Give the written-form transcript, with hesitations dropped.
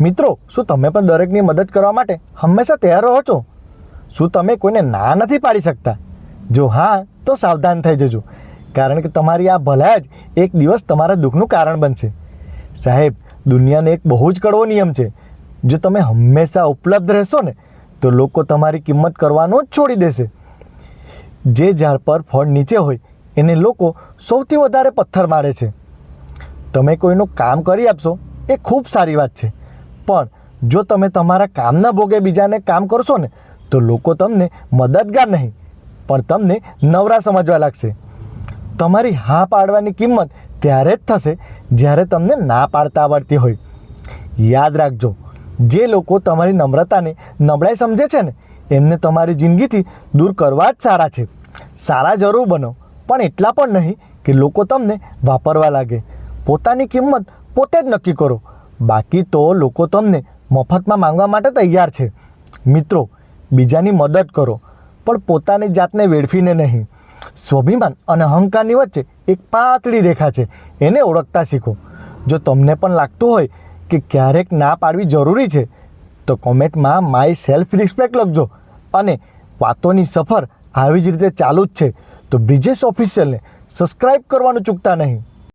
મિત્રો, શું તમે પણ દરેકની મદદ કરવા માટે હંમેશા તૈયાર રહો છો? શું તમે કોઈને ના નથી પાડી શકતા? જો હા, તો સાવધાન થઈ જજો, કારણ કે તમારી આ ભલાઈ જ એક દિવસ તમારા દુઃખનું કારણ બનશે. સાહેબ, દુનિયાનો એક બહુ જ કડવો નિયમ છે. જો તમે હંમેશા ઉપલબ્ધ રહેશો ને, તો લોકો તમારી કિંમત કરવાનું જ છોડી દેશે. જે ઝાડ પર ફળ નીચે હોય એને લોકો સૌથી વધારે પથ્થર મારે છે. તમે કોઈનું કામ કરી આપશો એ ખૂબ સારી વાત છે, પણ જો તમે તમારા કામના ભોગે બીજાને કામ કરશો ને, તો લોકો તમને મદદગાર નહીં પણ તમને નવરા સમજવા લાગશે. તમારી હા પાડવાની કિંમત ત્યારે જ થશે જ્યારે તમને ના પાડતા આવડતી હોય. યાદ રાખજો, જે લોકો તમારી નમ્રતાને નબળાઈ સમજે છે ને, એમને તમારી જિંદગીથી દૂર કરવા જ સારા છે. સારા જરૂર બનો, પણ એટલા પણ નહીં કે લોકો તમને વાપરવા લાગે. પોતાની કિંમત પોતે જ નક્કી કરો, બાકી તો લોકો તમને મફતમાં માંગવા માટે તૈયાર છે. મિત્રો, બીજાની મદદ કરો, પણ પોતાની જાતને વેડફીને નહીં. સ્વાભિમાન અને અહંકારની વચ્ચે એક પાતળી રેખા છે, એને ઓળખતા શીખો. જો તમને પણ લાગતું હોય કે ક્યારેક ના પાડવી જરૂરી છે, તો કોમેન્ટમાં માય સેલ્ફ રિસ્પેક્ટ લખજો. અને વાતોની સફર આવી જ રીતે ચાલુ જ છે, તો બ્રિજેશ ઓફિશિયલને સબસ્ક્રાઈબ કરવાનું ચૂકતા નહીં.